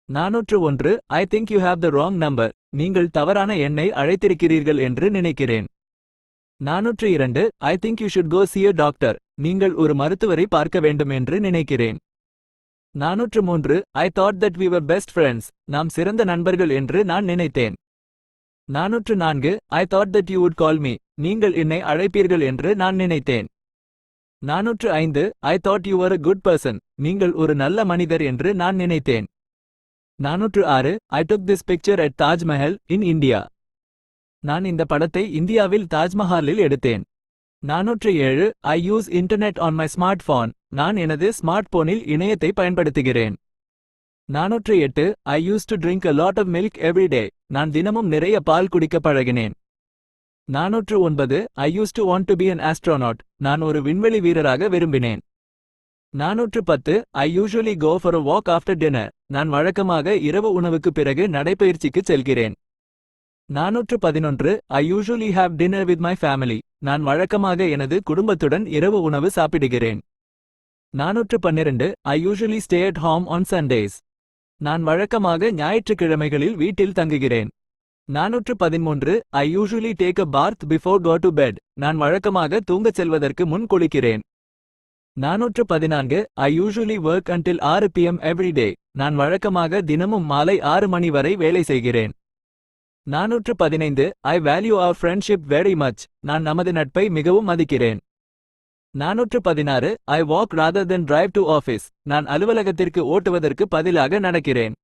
401 I think you have the wrong number. நீங்கள் தவறான எண்ணை அழைத்திருக்கிறீர்கள் என்று நினைக்கிறேன். 402 I think you should go see a doctor. நீங்கள் ஒரு மருத்துவரை பார்க்க வேண்டும் என்று நினைக்கிறேன். 403 I thought that we were best friends. நாம் சிறந்த நண்பர்கள் என்று நான் நினைத்தேன். 404 I thought that you would call me. நீங்கள் என்னை அழைப்பீர்கள் என்று நான் நினைத்தேன். 405 I thought you were a good person. நீங்கள் ஒரு நல்ல மனிதர் என்று நான் நினைத்தேன். 406 I took this picture at Taj Mahal in India. நான் இந்த படத்தை இந்தியாவில் தாஜ்மஹாலில் எடுத்தேன். 407 I use internet on my smartphone. நான் எனது ஸ்மார்ட் போனில் இணையத்தை பயன்படுத்துகிறேன். 408 I used to drink a lot of milk every day. நான் தினமும் நிறைய பால் குடிக்க பழகினேன். 409 I used to want to be an astronaut. நான் ஒரு விண்வெளி வீரராக விரும்பினேன். 410 I usually go for a walk after dinner. நான் வழக்கமாக இரவு உணவுக்கு பிறகு நடைபயிற்சிக்கு செல்கிறேன். 411 I usually have dinner with my family. நான் வழக்கமாக எனது குடும்பத்துடன் இரவு உணவு சாப்பிடுகிறேன். 412 I usually stay at home on Sundays. நான் வழக்கமாக ஞாயிற்றுக்கிழமைகளில் வீட்டில் தங்குகிறேன். 413 I usually take a bath before go to bed. நான் வழக்கமாக தூங்கச் செல்வதற்கு முன் குளிக்கிறேன். 414 I usually work until 6 p.m. every day. நான் வழக்கமாக தினமும் மாலை 6 மணி வரை வேலை செய்கிறேன். 415 I value our friendship very much. நான் நமது நட்பை மிகவும் மதிக்கிறேன். 416 I walk rather than drive to office. நான் அலுவலகத்திற்கு ஓட்டுவதற்கு பதிலாக நடக்கிறேன்.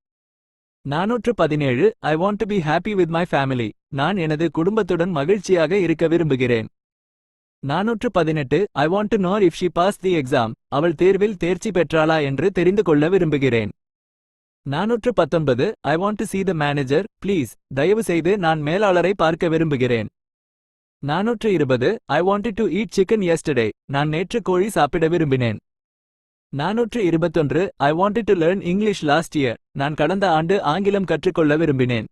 417 I want to be happy with my family. நான் எனது குடும்பத்துடன் மகிழ்ச்சியாக இருக்க விரும்புகிறேன். 418 I want to know if she passed the exam. அவள் தேர்வில் தேர்ச்சி பெற்றாளா என்று தெரிந்து கொள்ள விரும்புகிறேன். 419 I want to see the manager, please. தயவு செய்து நான் மேலாளரை பார்க்க விரும்புகிறேன். 420 I wanted to eat chicken yesterday. நான் நேற்று கோழி சாப்பிட விரும்பினேன். 421 I wanted to learn English last year. நான் கடந்த ஆண்டு ஆங்கிலம் கற்றுக்கொள்ள விரும்பினேன்.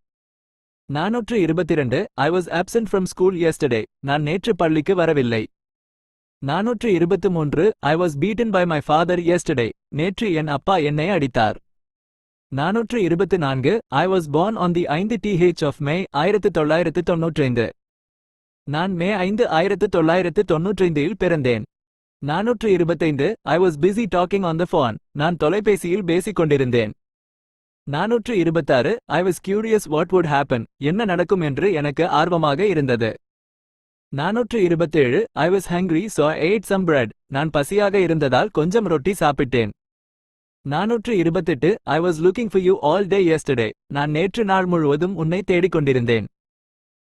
422 I was absent from school yesterday. நான் நேற்று பள்ளிக்கு வரவில்லை. 423 I was beaten by my father yesterday. நேற்று என் அப்பா என்னை அடித்தார். 424 I was born on the 5th of May 1995. நான் மே 5 1995 இல் பிறந்தேன். 425 I was busy talking on the phone. நான் தொலைபேசியில் பேசிக் கொண்டிருந்தேன். 426 I was curious what would happen. என்ன நடக்கும் என்று எனக்கு ஆர்வமாக இருந்தது. 427 I was hungry so I ate some bread. நான் பசியாக இருந்ததால் கொஞ்சம் ரொட்டி சாப்பிட்டேன். 428 I was looking for you all day yesterday. நான் நேற்று நாள் முழுவதும் உன்னை தேடிக் கொண்டிருந்தேன்.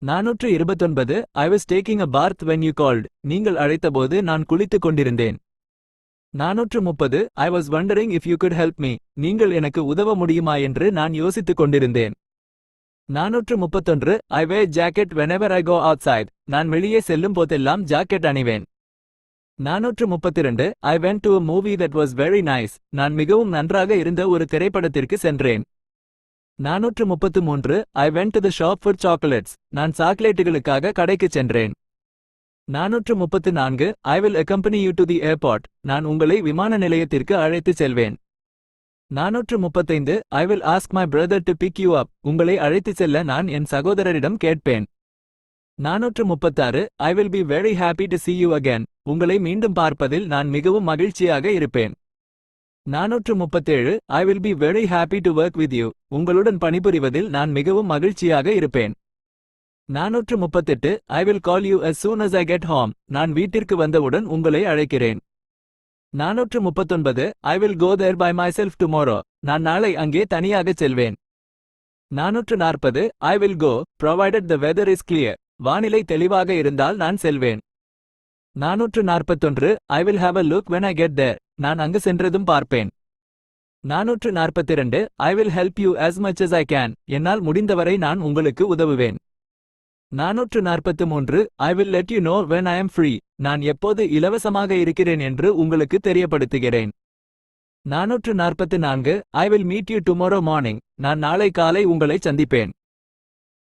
429 I was taking a bath when you called. நீங்கள் அழைத்தபோது நான் குளித்துக் கொண்டிருந்தேன். 430 I was wondering if you could help me. நீங்கள் எனக்கு உதவ முடியுமா என்று நான் யோசித்துக் கொண்டிருந்தேன். 431 I wear jacket whenever I go outside. நான் வெளியே செல்லும் போதெல்லாம் jacket அணிவேன். 432 I went to a movie that was very nice. நான் மிகவும் நன்றாக இருந்த ஒரு திரைப்படத்திற்கு சென்றேன். 433 I went to the shop for chocolates. நான் சாக்லேட்டுகளுக்காக கடைக்கு சென்றேன். 434 I will accompany you to the airport. நான் உங்களை விமான நிலையத்திற்கு அழைத்து செல்வேன். 435 I will ask my brother to pick you up. உங்களை அழைத்து செல்ல நான் என் சகோதரரிடம் கேட்பேன். 436 I will be very happy to see you again. உங்களை மீண்டும் பார்ப்பதில் நான் மிகவும் மகிழ்ச்சியாக இருப்பேன். 437 I will be very happy to work with you. உங்களுடன் பணிபுரிவதில் நான் மிகவும் மகிழ்ச்சியாக இருப்பேன். 438 I will call you as soon as I get home. நான் வீட்டிற்கு வந்தவுடன் உங்களை அழைக்கிறேன். 439 I will go there by myself tomorrow. நான் நாளை அங்கே தனியாக செல்வேன். 440 I will go, provided the weather is clear. வானிலை தெளிவாக இருந்தால் நான் செல்வேன். 441 I will have a look when I get there. நான் அங்கு சென்றதும் பார்ப்பேன். 442 I will help you as much as I can. என்னால் முடிந்தவரை நான் உங்களுக்கு உதவுவேன். 443 I will let you know when I am free. நான் எப்போது இலவசமாக இருக்கிறேன் என்று உங்களுக்கு தெரியப்படுத்துகிறேன். 444 I will meet you tomorrow morning. நான் நாளை காலை உங்களை சந்திப்பேன்.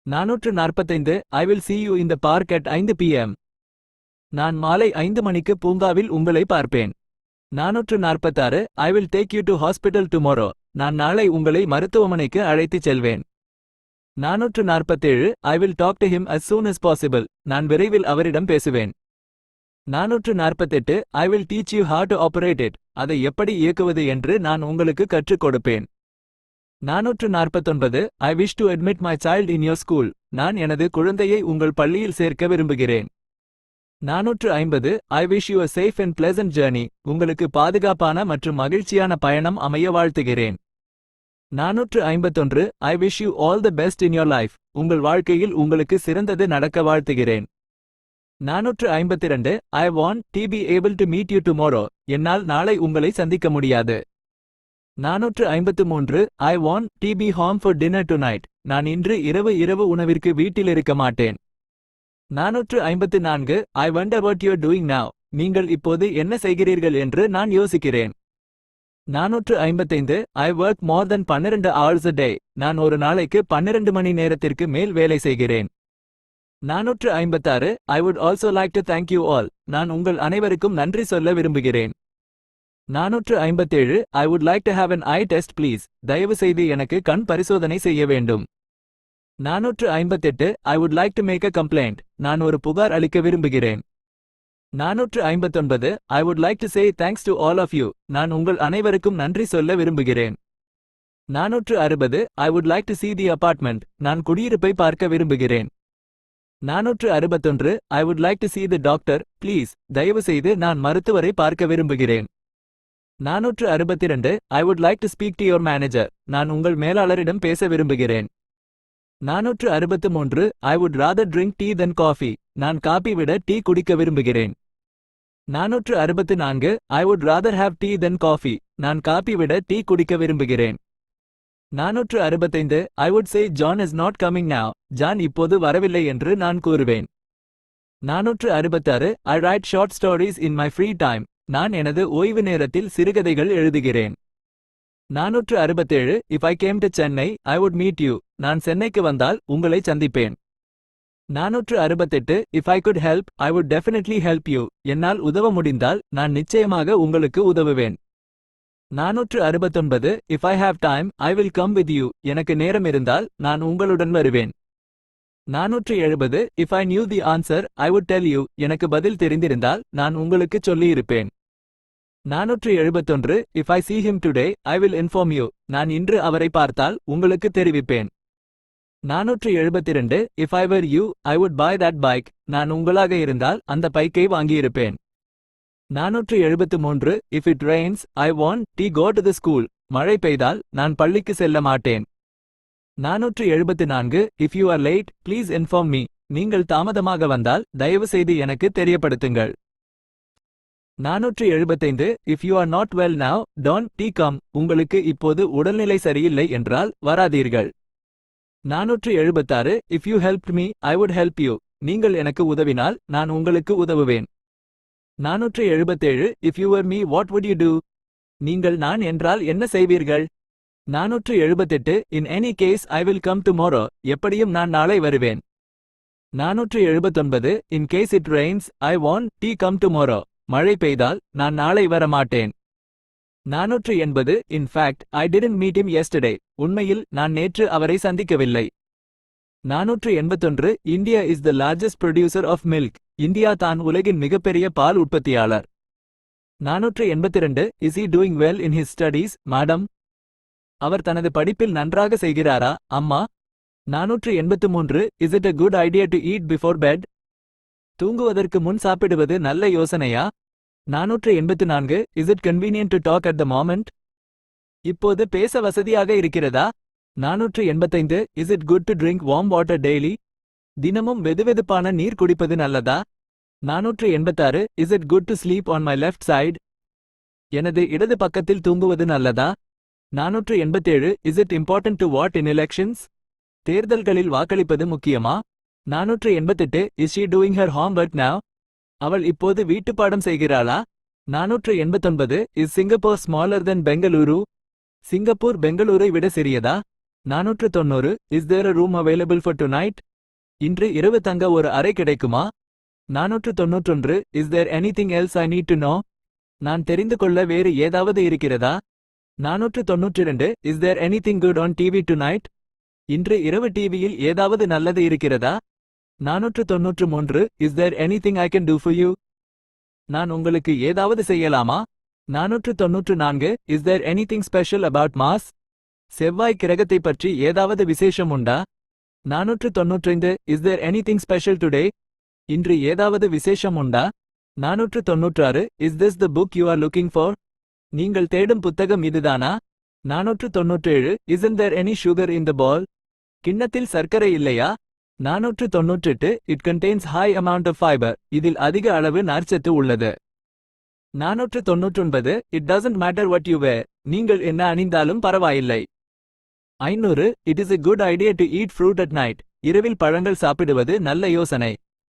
445 I will see you in the park at 5 p.m. நான் மாலை 5 மணிக்கு பூங்காவில் உங்களை பார்ப்பேன். 446 I will take you to hospital tomorrow. நான் நாளை உங்களை மருத்துவமனைக்கு அழைத்துச் செல்வேன். 447 I will talk to him as soon as possible. நான் விரைவில் அவரிடம் பேசுவேன். 448 I will teach you how to operate it. அதை எப்படி இயக்குவது என்று நான் உங்களுக்கு கற்றுக் கொடுப்பேன். 449 I wish to admit my child in your school. நான் எனது குழந்தையை உங்கள் பள்ளியில் சேர்க்க விரும்புகிறேன். 450 I wish you a safe and pleasant journey. உங்களுக்கு பாதுகாப்பான மற்றும் மகிழ்ச்சியான பயணம் அமைய வாழ்த்துகிறேன். 451 I wish you all the best in your life. உங்கள் வாழ்க்கையில் உங்களுக்கு சிறந்தது நடக்க வாழ்த்துகிறேன். 452 I want to be able to meet you tomorrow. என்னால் நாளை உங்களை சந்திக்க முடியாது. 453 I want to be home for dinner tonight. நான் இன்று இரவு உணவிற்கு வீட்டில் இருக்க மாட்டேன். 454 I wonder what you are doing now. நீங்கள் இப்போது என்ன செய்கிறீர்கள் என்று நான் யோசிக்கிறேன். 455 I work more than 12 hours a day. நான் ஒரு நாளைக்கு 12 மணி நேரத்திற்கு மேல் வேலை செய்கிறேன். 456 I would also like to thank you all. நான் உங்கள் அனைவருக்கும் நன்றி சொல்ல விரும்புகிறேன். 457 I would like to have an eye test please. தயவு செய்து எனக்கு கண் பரிசோதனை செய்ய வேண்டும். 458 I would like to make a complaint. நான் ஒரு புகார் அளிக்க விரும்புகிறேன். 459 I would like to say thanks to all of you. நான் உங்கள் அனைவருக்கும் நன்றி சொல்ல விரும்புகிறேன். 460 I would like to see the apartment. நான் குடியிருப்பை பார்க்க விரும்புகிறேன். 461 I would like to see the doctor, please. தயவு செய்து நான் மருத்துவரை பார்க்க விரும்புகிறேன். 462 I would like to speak to your manager. நான் உங்கள் மேலாளரிடம் பேச விரும்புகிறேன். 463 I would rather drink tea than coffee. நான் காபி விட டீ குடிக்க விரும்புகிறேன். 464 I would rather have tea than coffee. நான் காபி விட டீ குடிக்க விரும்புகிறேன். 465 I would say John is not coming now. John இப்போது வரவில்லை என்று நான் கூறுவேன். 466 I write short stories in my free time. நான் எனது ஓய்வு நேரத்தில் சிறுகதைகள் எழுதுகிறேன். 467 If I came to Chennai, I would meet you. நான் சென்னைக்கு வந்தால் உங்களை சந்திப்பேன். 468 If I could help, I would definitely help you. என்னால் உதவ முடிந்தால் நான் நிச்சயமாக உங்களுக்கு உதவுவேன். 469 If I have time, I will come with you. எனக்கு நேரம் இருந்தால் நான் உங்களுடன் வருவேன். 470 If I knew the answer, I would tell you. எனக்கு பதில் தெரிந்திருந்தால் நான் உங்களுக்கு சொல்லியிருப்பேன். 471 If I see him today, I will inform you. நான் இன்று அவரை பார்த்தால் உங்களுக்கு தெரிவிப்பேன். 472 If I were you, I would buy that bike. நான் உங்களாக இருந்தால் அந்த பைக்கை வாங்கியிருப்பேன். 473 If it rains, I want to go to the school. மழை பெய்தால் நான் பள்ளிக்கு செல்ல மாட்டேன். 474 If you are late, please inform me. நீங்கள் தாமதமாக வந்தால் தயவு செய்து எனக்கு தெரியப்படுத்துங்கள். 475 If you are not well now, don't come. உங்களுக்கு இப்போது உடல்நிலை சரியில்லை என்றால் வராதீர்கள். 476 If you helped me, I would help you. நீங்கள் எனக்கு உதவினால் நான் உங்களுக்கு உதவுவேன். 477 If you were me, what would you do? நீங்கள் நான் என்றால் என்ன செய்வீர்கள்? 478 In any case, I will come tomorrow. எப்படியும் நான் நாளை வருவேன். 479 In case it rains, I want to come tomorrow. மழை பெய்தால் நான் நாளை வர மாட்டேன். 480 In fact, I didn't meet him yesterday. உண்மையில் நான் நேற்று அவரை சந்திக்கவில்லை. 481 India is the largest producer of milk. India தான் உலகின் மிகப்பெரிய பால் உற்பத்தியாளர். 482 Is he doing well in his studies, madam? அவர் தனது படிப்பில் நன்றாக செய்கிறாரா, அம்மா? 483 Is it a good idea to eat before bed? தூங்குவதற்கு முன் சாப்பிடுவது நல்ல யோசனையா? 484 Is it convenient to talk at the moment? இப்போது பேச வசதியாக இருக்கிறதா? 485 Is it good to drink warm water daily? தினமும் வெதுவெதுப்பான நீர் குடிப்பது நல்லதா? 486 Is it good to sleep on my left side? எனது இடது பக்கத்தில் தூங்குவது நல்லதா? 487 Is it important to vote in elections? தேர்தல்களில் வாக்களிப்பது முக்கியமா? 488 Is she doing her homework now? அவள் இப்போது வீட்டுப்பாடம் செய்கிறாளா? 489 Is Singapore smaller than Bengaluru? Singapore பெங்களூரை விட சிறியதா? 490 Is there a room available for tonight? இன்று இரவு தங்க ஒரு அறை கிடைக்குமா? 491 Is there anything else I need to know? நான் தெரிந்து கொள்ள வேறு ஏதாவது இருக்கிறதா? 492 Is there anything good on TV tonight? இன்று இரவு டிவியில் ஏதாவது நல்லது இருக்கிறதா? 493 Is there anything I can do for you? நான் உங்களுக்கு ஏதாவது செய்யலாமா? 494 Is there anything special about Mars? செவ்வாய் கிரகத்தை பற்றி ஏதாவது விசேஷம் உண்டா? 495 Is there anything special today? இன்று ஏதாவது விசேஷம் உண்டா? 496 Is this the book you are looking for? நீங்கள் தேடும் புத்தகம் இதுதானா? 497 Isn't there any sugar in the bowl? கிண்ணத்தில் சர்க்கரை இல்லையா? 498 It contains high amount of fiber. இதில் அதிக அளவு நார்ச்சத்து உள்ளது. 499 It doesn't matter what you wear. நீங்கள் என்ன அணிந்தாலும் பரவாயில்லை. 500 It is a good idea to eat fruit at night. இரவில் பழங்கள் சாப்பிடுவது நல்ல யோசனை.